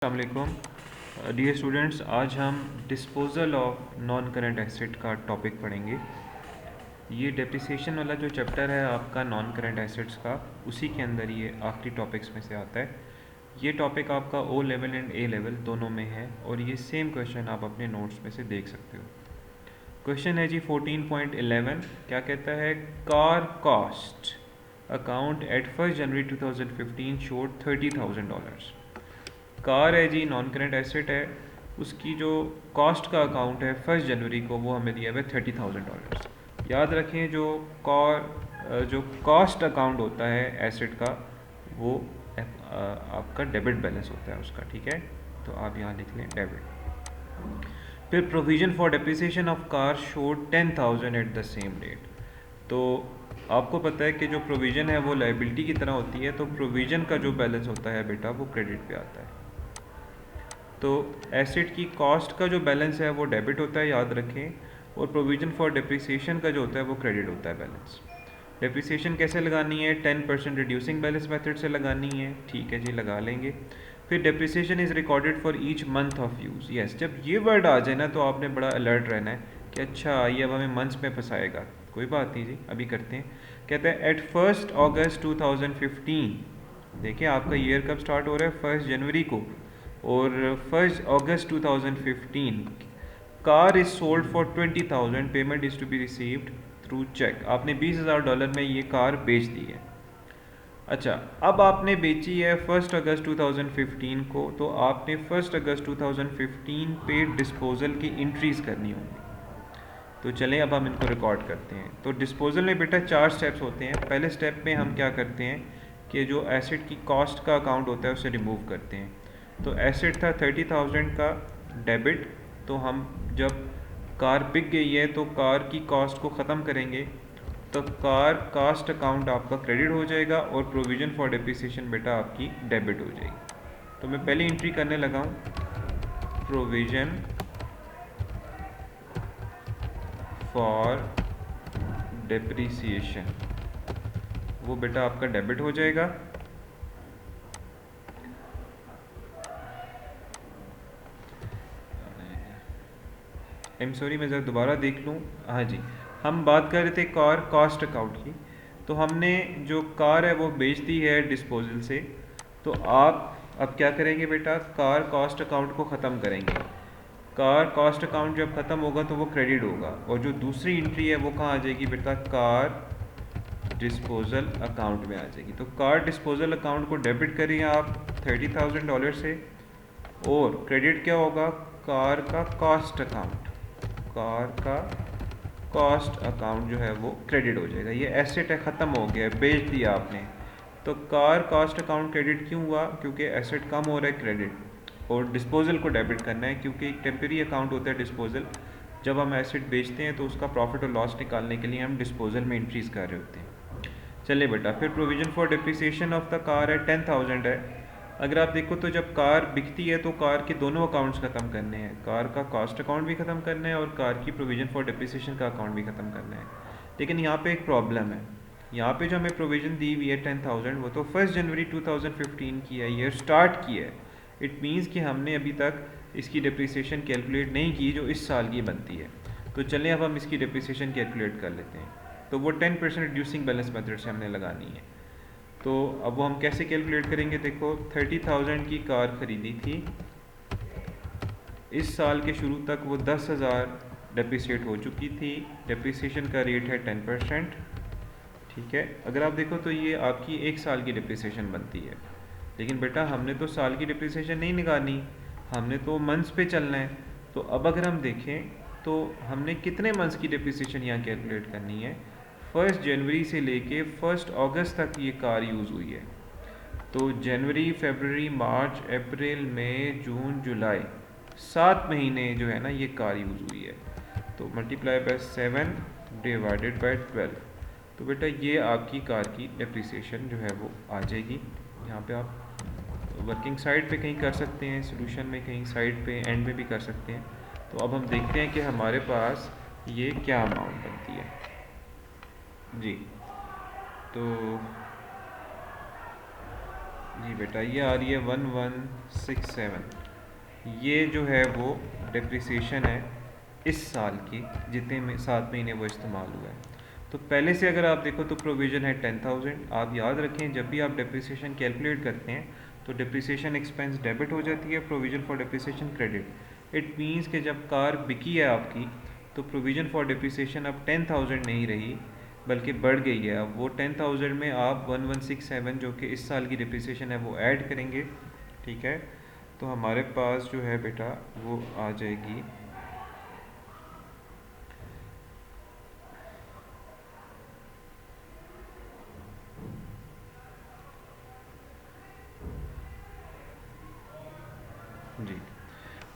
अस्सलामुअलैकुम dear students, आज हम disposal of non current asset का टॉपिक पढ़ेंगे। ये डेप्रिसिएशन वाला जो चैप्टर है आपका नॉन करंट एसेट्स का, उसी के अंदर ये आखिरी टॉपिक्स में से आता है। ये टॉपिक आपका O level and A level दोनों में है और ये सेम क्वेश्चन आप अपने नोट्स में से देख सकते हो। क्वेश्चन है जी 14.11, क्या कहता है? कार कॉस्ट अकाउंट एट 1 जनवरी 2015 शोड $30,000। कार है जी, नॉन करेंट एसेट है, उसकी जो कॉस्ट का अकाउंट है 1 जनवरी को वो हमें दिया हुआ है $30,000। याद रखें जो कॉस्ट अकाउंट होता है एसेट का वो आपका डेबिट बैलेंस होता है उसका, ठीक है। तो आप यहाँ लिख लें डेबिट। फिर provision for depreciation of car showed 10,000 at the same date. तो आपको पता है कि जो प्रोविज़न है वो लाइबिलिटी की तरह होती है, तो प्रोविज़न का जो बैलेंस होता है बेटा वो क्रेडिट पे आता है। तो एसेट की कॉस्ट का जो बैलेंस है वो डेबिट होता है, याद रखें, और प्रोविज़न फॉर डेप्रिसिएशन का जो होता है वो क्रेडिट होता है बैलेंस। डेप्रिसिएशन कैसे लगानी है? 10% रिड्यूसिंग बैलेंस मेथड से लगानी है, ठीक है जी, लगा लेंगे। फिर depreciation is recorded for each month of use. Yes, जब ये वर्ड आ जाए ना तो आपने बड़ा अलर्ट रहना है कि अच्छा ये अब हमें मंथ्स में फंसाएगा। कोई बात नहीं जी, अभी करते हैं। कहते हैं एट 1 अगस्त 2015। देखिए आपका ईयर कब स्टार्ट हो रहा है? 1 जनवरी को, और 1 August 2015 car is sold for 20,000, payment is to be received through cheque. आपने $20,000 में ये कार बेच दी है। अच्छा, अब आपने बेची है 1 अगस्त 2015 को, तो आपने 1 अगस्त 2015 पे डिस्पोजल की इंट्रीज करनी होंगी। तो चलें अब हम इनको रिकॉर्ड करते हैं। तो डिस्पोजल में बेटा 4 स्टेप्स होते हैं। पहले स्टेप में हम क्या करते हैं कि जो एसेट की कॉस्ट का अकाउंट होता है उसे रिमूव करते हैं। तो एसेट था 30,000 का, डेबिट। तो हम जब कार बिक गई है तो कार की कॉस्ट को ख़त्म करेंगे, तो कार कॉस्ट अकाउंट आपका क्रेडिट हो जाएगा और प्रोविज़न फॉर डेप्रिसिएशन बेटा आपकी डेबिट हो जाएगी। तो मैं पहली एंट्री करने लगा हूँ, प्रोविज़न फॉर डेप्रिसिएशन, वो बेटा आपका डेबिट हो जाएगा। सॉरी, मैं ज़रा दोबारा देख लूँ। हाँ जी, हम बात कर रहे थे कार कॉस्ट अकाउंट की। तो हमने जो कार है वो बेच दी है डिस्पोजल से। तो आप अब क्या करेंगे बेटा? कार कॉस्ट अकाउंट को ख़त्म करेंगे। कार कॉस्ट अकाउंट जब ख़त्म होगा तो वो क्रेडिट होगा, और जो दूसरी एंट्री है वो कहाँ आ जाएगी बेटा? कार डिस्पोजल अकाउंट में आ जाएगी। तो कार डिस्पोजल अकाउंट को डेबिट करिए आप $30,000 से, और क्रेडिट क्या होगा? कार का कॉस्ट अकाउंट, कार का कॉस्ट अकाउंट जो है वो क्रेडिट हो जाएगा। ये एसेट है, ख़त्म हो गया, बेच दिया आपने। तो कार कॉस्ट अकाउंट क्रेडिट क्यों हुआ? क्योंकि एसेट कम हो रहा है, क्रेडिट। और डिस्पोजल को डेबिट करना है क्योंकि एक टेम्परेरी अकाउंट होता है डिस्पोजल। जब हम एसेट बेचते हैं तो उसका प्रॉफिट और लॉस निकालने के लिए हम डिस्पोजल में इंट्रीज कर रहे होते हैं। चलिए बेटा, फिर provision for depreciation of the car है 10,000 है। अगर आप देखो तो जब कार बिकती है तो कार के दोनों अकाउंट्स ख़त्म करने हैं, कार का कॉस्ट अकाउंट भी ख़त्म करना है और कार की प्रोविज़न फॉर डेप्रिसिएशन का अकाउंट भी ख़त्म करना है। लेकिन यहाँ पे एक प्रॉब्लम है। यहाँ पे जो हमें प्रोविज़न दी हुई है 10,000, वो तो 1 जनवरी 2015 की है, ईयर स्टार्ट की है। इट मीन्स कि हमने अभी तक इसकी डेप्रिसिएशन कैलकुलेट नहीं की जो इस साल की बनती है। तो चलें अब हम इसकी डेप्रिसिएशन कैलकुलेट कर लेते हैं। तो वो 10% रिड्यूसिंग बैलेंस मेथड से हमने लगानी है। तो अब वो हम कैसे कैलकुलेट करेंगे? देखो, 30,000 की कार ख़रीदी थी, इस साल के शुरू तक वो 10,000 डेप्रिसिएट हो चुकी थी। डेप्रिसिएशन का रेट है 10%, ठीक है। अगर आप देखो तो ये आपकी 1 साल की डेप्रिसिएशन बनती है। लेकिन बेटा हमने तो साल की डेप्रिसिएशन नहीं निकालनी, हमने तो मंथ्स पे चलना है। तो अब अगर हम देखें तो हमने कितने मंथ्स की डेप्रिसिएशन यहाँ कैलकुलेट करनी है? 1 जनवरी से लेके 1 अगस्त तक ये कार यूज़ हुई है। तो जनवरी, फरवरी, मार्च, अप्रैल, मई, जून, जुलाई, 7 महीने जो है ना ये कार यूज़ हुई है। तो मल्टीप्लाई बाय 7 डिवाइडेड बाय 12। तो बेटा ये आपकी कार की डेप्रिसिएशन जो है वो आ जाएगी। यहाँ पे आप वर्किंग साइड पे कहीं कर सकते हैं, सॉल्यूशन में कहीं साइड पे एंड में भी कर सकते हैं। तो अब हम देखते हैं कि हमारे पास ये क्या अमाउंट बनती है जी। तो जी बेटा, ये आ रही है 1167। ये जो है वो डिप्रिसिएशन है इस साल की, जितने में 7 महीने वो इस्तेमाल हुआ है। तो पहले से अगर आप देखो तो प्रोविज़न है 10,000। आप याद रखें जब भी आप डिप्रिसिएशन कैलकुलेट करते हैं तो डिप्रिसिएशन एक्सपेंस डेबिट हो जाती है, provision for depreciation credit. It means कि जब कार बिकी है आपकी तो प्रोविज़न फॉर डिप्रिसिएशन अब 10,000 नहीं रही बल्कि बढ़ गई है। अब वो 10,000 में आप 1167 जो कि इस साल की डिप्रिसिएशन है वो ऐड करेंगे, ठीक है। तो हमारे पास जो है बेटा वो आ जाएगी जी,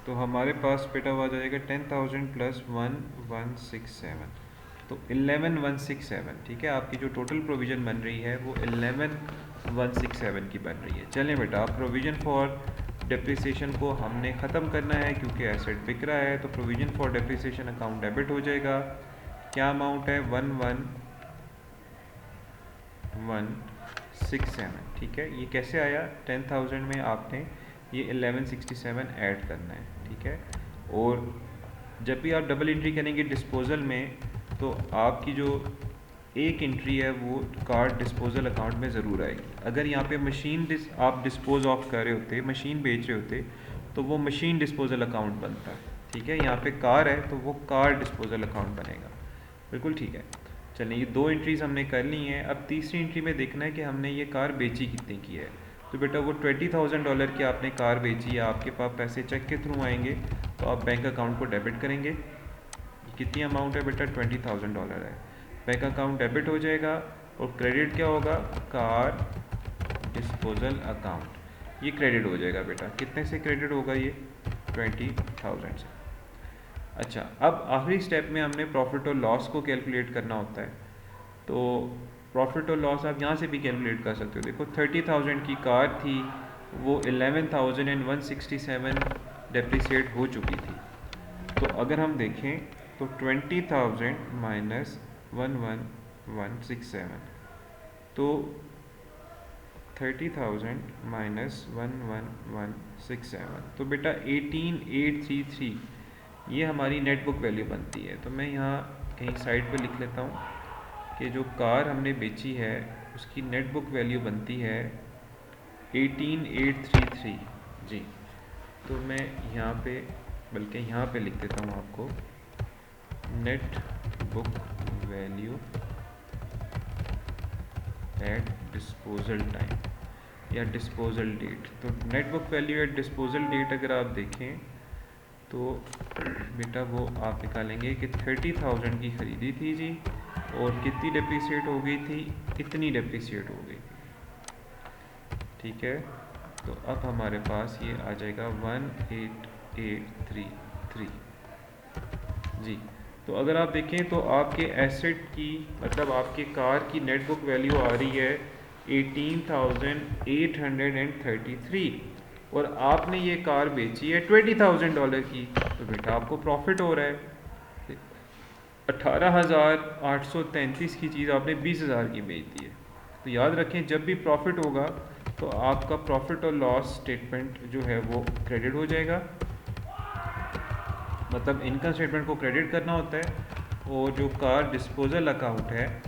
तो हमारे पास बेटा आ जाएगा 10,000 प्लस 1167, तो 11,167, ठीक है। आपकी जो टोटल प्रोविज़न बन रही है वो 11,167 की बन रही है। चलें बेटा, आप प्रोविज़न फॉर डिप्रिसिएशन को हमने ख़त्म करना है क्योंकि एसेट बिक रहा है। तो provision for depreciation account debit हो जाएगा। क्या अमाउंट है? 11,167, ठीक है। ये कैसे आया? 10,000 में आपने ये 1167 ऐड करना है, ठीक है। और जब भी आप डबल एंट्री करेंगे डिस्पोजल में तो आपकी जो एक एंट्री है वो कार डिस्पोजल अकाउंट में ज़रूर आएगी। अगर यहाँ पे मशीन आप डिस्पोज ऑफ कर रहे होते, मशीन बेच रहे होते, तो वो मशीन डिस्पोजल अकाउंट बनता है, ठीक है। यहाँ पे कार है तो वो कार डिस्पोजल अकाउंट बनेगा, बिल्कुल ठीक है। चलिए, ये दो एंट्रीज हमने कर ली हैं। अब तीसरी एंट्री में देखना है कि हमने ये कार बेची कितने की है। तो बेटा वो $20,000 की आपने कार बेची है, आपके पास पैसे चेक के थ्रू आएंगे तो आप बैंक अकाउंट को डेबिट करेंगे। कितनी अमाउंट है बेटा? $20,000 है। बैंक अकाउंट डेबिट हो जाएगा और क्रेडिट क्या होगा? Car disposal account. ये क्रेडिट हो जाएगा बेटा। कितने से क्रेडिट होगा ये? 20,000 से। अच्छा, अब आखिरी स्टेप में हमने प्रॉफिट और लॉस को कैलकुलेट करना होता है। तो प्रॉफिट और लॉस आप यहाँ से भी कैलकुलेट कर सकते हो। देखो 30,000 की कार थी, वो 11,167 डेप्रिसिएट हो चुकी थी। तो अगर हम देखें तो 20,000 माइनस 11,167, तो 30,000 माइनस 11,167, तो बेटा 18,833 ये हमारी नेट बुक वैल्यू बनती है। तो मैं यहाँ कहीं साइड पे लिख लेता हूँ कि जो कार हमने बेची है उसकी नेट बुक वैल्यू बनती है 18,833 जी। तो मैं यहाँ पे, बल्कि यहाँ पे लिख देता हूँ आपको net book value at disposal time या डिस्पोजल डेट। तो net book value at disposal date अगर आप देखें तो बेटा वो आप निकालेंगे कि 30,000 की ख़रीदी थी जी, और कितनी डेप्रिसिएट हो गई थी? इतनी डेप्रिसिएट हो गई, ठीक है। तो अब हमारे पास ये आ जाएगा 18,833 जी। तो अगर आप देखें तो आपके एसेट की, मतलब आपके कार की नेट बुक वैल्यू आ रही है 18,833 और आपने ये कार बेची है $20,000 की। तो बेटा आपको प्रॉफिट हो रहा है। 18,833 की चीज़ आपने 20,000 की बेच दी है। तो याद रखें जब भी प्रॉफिट होगा तो आपका प्रॉफिट और लॉस स्टेटमेंट जो है वो क्रेडिट हो जाएगा, मतलब इनकम स्टेटमेंट को क्रेडिट करना होता है, और जो कार डिस्पोजल अकाउंट है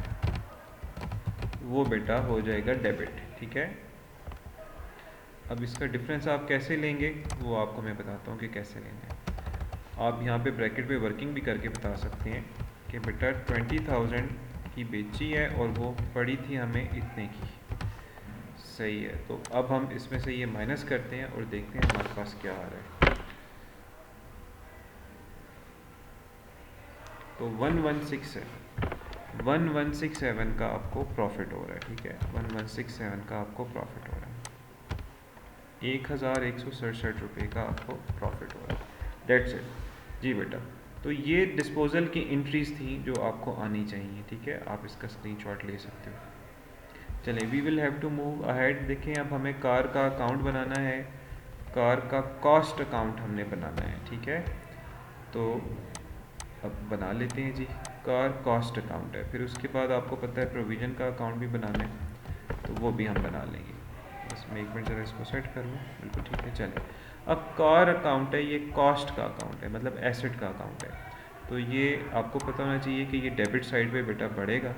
वो बेटा हो जाएगा डेबिट, ठीक है। अब इसका डिफरेंस आप कैसे लेंगे वो आपको मैं बताता हूँ कि कैसे लेंगे। आप यहाँ पे ब्रैकेट पे वर्किंग भी करके बता सकते हैं कि बेटा 20,000 की बेची है और वो पड़ी थी हमें इतने की, सही है। तो अब हम इसमें से ये माइनस करते हैं और देखते हैं हमारे पास क्या आ रहा है। तो 1167 का आपको प्रॉफिट हो रहा है, ठीक है। 1167 का आपको प्रॉफिट हो रहा है, 1,167 रुपये का आपको प्रॉफिट हो रहा है। डेट्स इट जी बेटा। तो ये डिस्पोजल की एंट्रीज थी जो आपको आनी चाहिए, ठीक है। आप इसका स्क्रीनशॉट ले सकते हो। चलें, we will have to move ahead. देखें अब हमें कार का अकाउंट बनाना है, कार का कॉस्ट अकाउंट हमने बनाना है, ठीक है। तो अब बना लेते हैं जी। कार कॉस्ट अकाउंट है, फिर उसके बाद आपको पता है प्रोविज़न का अकाउंट भी बनाना है, तो वो भी हम बना लेंगे। बस मैं एक मिनट ज़रा इसको सेट कर लूँ। बिल्कुल ठीक है, चले। अब कार अकाउंट है, ये कॉस्ट का अकाउंट है, मतलब एसेट का अकाउंट है। तो ये आपको पता होना चाहिए कि ये डेबिट साइड पे बेटा बढ़ेगा।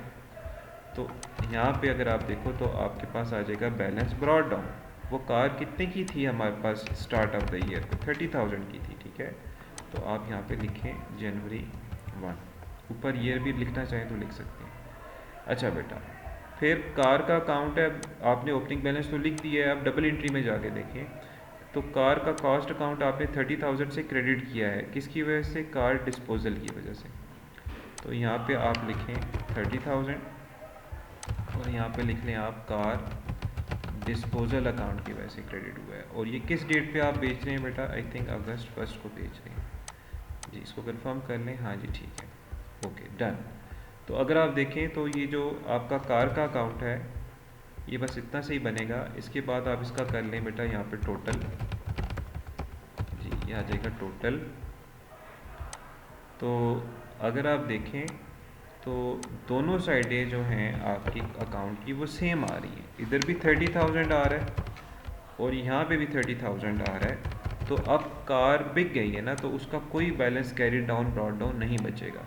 तो यहाँ पे अगर आप देखो तो आपके पास आ जाएगा बैलेंस ब्रॉड डाउन। वो कार कितने की थी हमारे पास स्टार्ट ऑफ द ईयर पे? 30,000 की थी, ठीक है। तो आप यहाँ पे लिखें जनवरी 1, ऊपर ईयर भी लिखना चाहें तो लिख सकते हैं। अच्छा बेटा, फिर कार का अकाउंट है, आपने ओपनिंग बैलेंस तो लिख दिया है। अब डबल एंट्री में जाके देखें तो कार का कॉस्ट अकाउंट आपने 30,000 से क्रेडिट किया है, किसकी वजह से? कार डिस्पोजल की वजह से। तो यहाँ पे आप लिखें 30,000 और यहाँ पे लिख लें आप कार डिस्पोजल अकाउंट की वजह से क्रेडिट हुआ है। और ये किस डेट पे आप बेच रहे हैं बेटा? आई थिंक अगस्त 1 को बेच रहे हैं जी। इसको कंफर्म कर लें, हाँ जी ठीक है, ओके डन। तो अगर आप देखें तो ये जो आपका कार का अकाउंट है ये बस इतना से ही बनेगा। इसके बाद आप इसका कर लें बेटा यहाँ पे टोटल जी, ये आ जाएगा टोटल। तो अगर आप देखें तो दोनों साइडें जो हैं आपकी अकाउंट की वो सेम आ रही हैं। इधर भी 30,000 आ रहा है और यहाँ पे भी 30,000 आ रहा है। तो अब कार बिक गई है ना, तो उसका कोई balance carry down brought down नहीं बचेगा।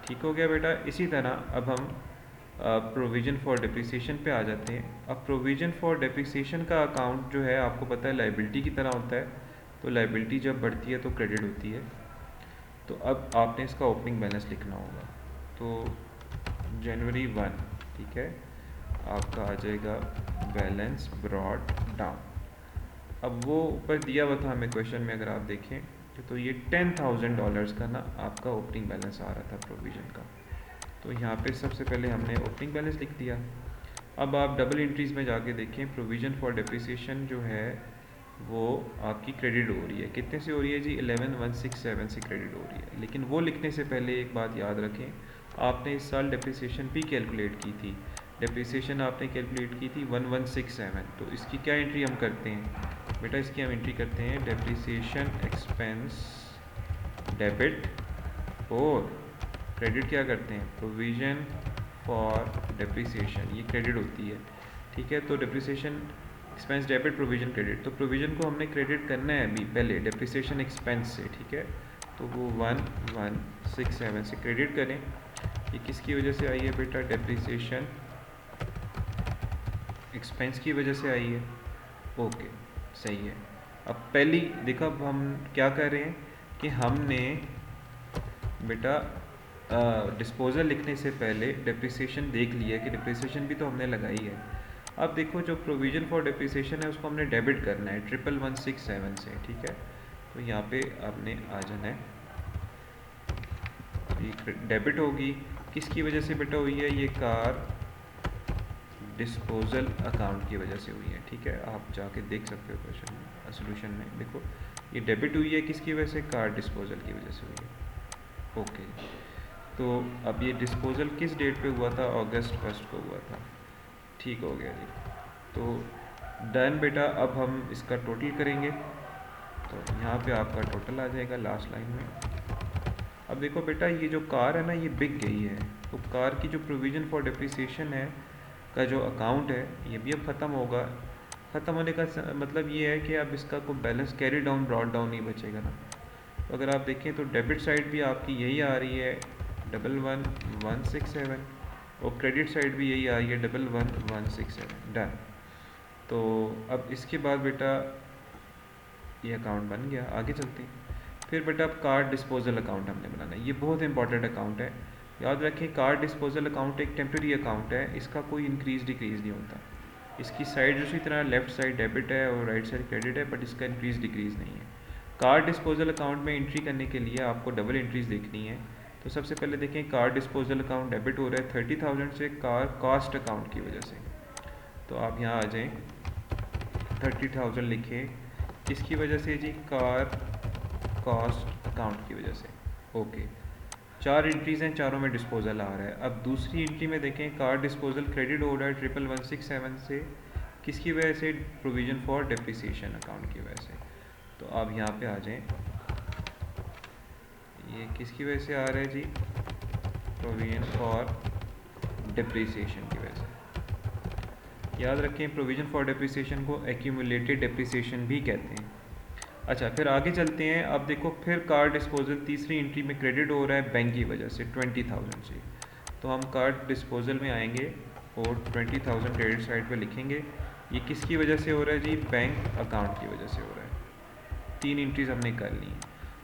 ठीक हो गया बेटा। इसी तरह अब हम प्रोविज़न फॉर डिप्रिसिएशन पे आ जाते हैं। अब प्रोविज़न फॉर डिप्रिसिएशन का अकाउंट जो है आपको पता है लाइबिलिटी की तरह होता है। तो लाइबिलिटी जब बढ़ती है तो क्रेडिट होती है। तो अब आपने इसका ओपनिंग बैलेंस लिखना होगा। तो जनवरी 1, ठीक है, आपका आ जाएगा बैलेंस ब्रॉड डाउन। अब वो ऊपर दिया हुआ था हमें क्वेश्चन में, अगर आप देखें तो ये $10,000 का ना आपका ओपनिंग बैलेंस आ रहा था प्रोविज़न का। तो यहाँ पे सबसे पहले हमने ओपनिंग बैलेंस लिख दिया। अब आप डबल एंट्रीज़ में जाके देखें, प्रोविज़न फॉर डिप्रिसिएशन जो है वो आपकी क्रेडिट हो रही है। कितने से हो रही है जी? 11,167 से क्रेडिट हो रही है। लेकिन वो लिखने से पहले एक बात याद रखें, आपने इस साल डिप्रिसिएशन भी कैलकुलेट की थी। डिप्रिसिएशन आपने कैलकुलेट की थी 1167। तो इसकी क्या एंट्री हम करते हैं बेटा? इसकी हम एंट्री करते हैं डिप्रिसिएशन एक्सपेंस डेबिट और क्रेडिट क्या करते हैं? प्रोविज़न फॉर डिप्रिसिएशन, ये क्रेडिट होती है, ठीक है। तो depreciation expense debit, provision credit. तो प्रोविज़न को हमने क्रेडिट करना है अभी पहले डिप्रिसिएशन एक्सपेंस से, ठीक है। तो वो 1167 से क्रेडिट करें। ये किसकी वजह से आई है बेटा? डिप्रिसिएशन एक्सपेंस की वजह से आई है। ओके, सही है। अब पहली देखो, अब हम क्या कर रहे हैं कि हमने बेटा डिस्पोजल लिखने से पहले डिप्रिसिएशन देख लिया कि डिप्रिसिएशन भी तो हमने लगाई है। अब देखो जो प्रोविज़न फॉर डिप्रिसिएशन है उसको हमने डेबिट करना है 11,167 से, ठीक है। तो यहाँ पे आपने आ जाना है, ये डेबिट होगी। किसकी वजह से बेटा हुई है? ये कार डिस्पोजल अकाउंट की वजह से हुई है, ठीक है। आप जाके देख सकते हो क्वेश्चन में, सोल्यूशन में देखो, ये डेबिट हुई है किसकी वजह से? कार डिस्पोजल की वजह से हुई है। ओके, तो अब ये डिस्पोजल किस डेट पे हुआ था? अगस्त 1 को हुआ था, ठीक हो गया जी। तो डन बेटा। अब हम इसका टोटल करेंगे तो यहाँ पे आपका टोटल आ जाएगा लास्ट लाइन में। अब देखो बेटा, ये जो कार है ना ये बिक गई है, तो कार की जो प्रोविज़न फॉर डिप्रिसिएशन है का जो अकाउंट है ये भी अब ख़त्म होगा। ख़त्म होने का मतलब ये है कि अब इसका कोई balance carry down brought down नहीं बचेगा ना। तो अगर आप देखें तो डेबिट साइड भी आपकी यही आ रही है 11,167 और क्रेडिट साइड भी यही आ रही है 11,167। डन। तो अब इसके बाद बेटा ये अकाउंट बन गया। आगे चलते हैं। फिर बेटा अब कार्ड डिस्पोजल अकाउंट हमने बनाना है। ये बहुत इंपॉर्टेंट अकाउंट है, याद रखें। कार्ड डिस्पोजल अकाउंट एक टेम्प्रेरी अकाउंट है, इसका कोई इंक्रीज़ डिक्रीज़ नहीं होता। इसकी साइड उसी तरह लेफ़्ट साइड डेबिट है और राइट साइड क्रेडिट है, बट इसका इंक्रीज़ डिक्रीज़ नहीं है। कार्ड डिस्पोजल अकाउंट में एंट्री करने के लिए आपको डबल एंट्रीज़ देखनी है। तो सबसे पहले देखें, कार्ड डिस्पोजल अकाउंट डेबिट हो रहा है 30,000 से कार कॉस्ट अकाउंट की वजह से। तो आप यहाँ आ जाएं, 30,000 लिखें, किसकी वजह से जी? कार कॉस्ट अकाउंट की वजह से। ओके, 4 एंट्रीज़ हैं, चारों में डिस्पोजल आ रहा है। अब दूसरी एंट्री में देखें, कार डिस्पोजल क्रेडिट हो रहा है 11,167 से, किसकी वजह से? प्रोविज़न फॉर डिप्रिसिएशन अकाउंट की वजह से। तो आप यहाँ पे आ जाएं, ये किसकी वजह से आ रहा है जी? प्रोविज़न फॉर डिप्रिसिएशन की वजह से। याद रखें प्रोविज़न फॉर डेप्रिसिएशन को एक्यूमुलेटेड डेप्रिसिएशन भी कहते हैं। अच्छा, फिर आगे चलते हैं। अब देखो फिर कार डिस्पोजल तीसरी एंट्री में क्रेडिट हो रहा है बैंक की वजह से 20,000 से। तो हम कार्ड डिस्पोजल में आएंगे और 20,000 क्रेडिट साइड पे लिखेंगे। ये किसकी वजह से हो रहा है जी? बैंक अकाउंट की वजह से हो रहा है। 3 एंट्रीज हमने कर ली हैं।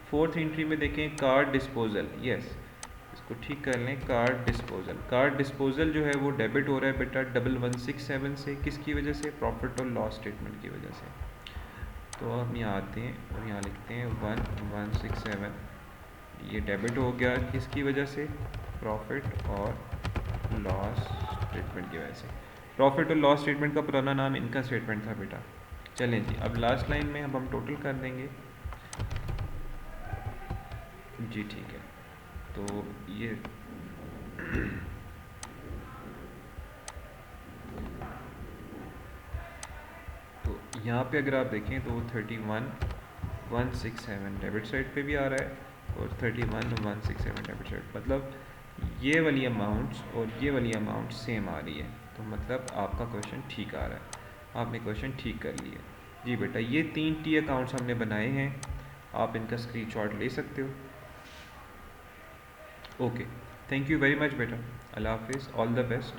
फोर्थ एंट्री में देखें कार्ड डिस्पोजल, यस इसको ठीक कर लें। कार्ड डिस्पोजल जो है वो डेबिट हो रहा है बेटा 1167 से। किसकी वजह से? प्रॉफिट और लॉस स्टेटमेंट की वजह से। तो हम यहाँ आते हैं और यहाँ लिखते हैं 1167, ये डेबिट हो गया किसकी वजह से? प्रॉफिट और लॉस स्टेटमेंट की वजह से। प्रॉफिट और लॉस स्टेटमेंट का पुराना नाम इनकम स्टेटमेंट था बेटा। चलें जी, अब लास्ट लाइन में अब हम टोटल कर देंगे जी, ठीक है। तो ये तो यहाँ पे अगर आप देखें तो 31,167 डेबिट साइड पे भी आ रहा है और 31,167 डेबिट साइड, मतलब ये वाली अमाउंट्स और ये वाली अमाउंट सेम आ रही है। तो मतलब आपका क्वेश्चन ठीक आ रहा है, आपने क्वेश्चन ठीक कर लिया जी बेटा। ये 3 टी अकाउंट्स हमने बनाए हैं, आप इनका स्क्रीनशॉट ले सकते हो। Okay, thank you very much बेटा। अल्लाह हाफिज़, ऑल द बेस्ट।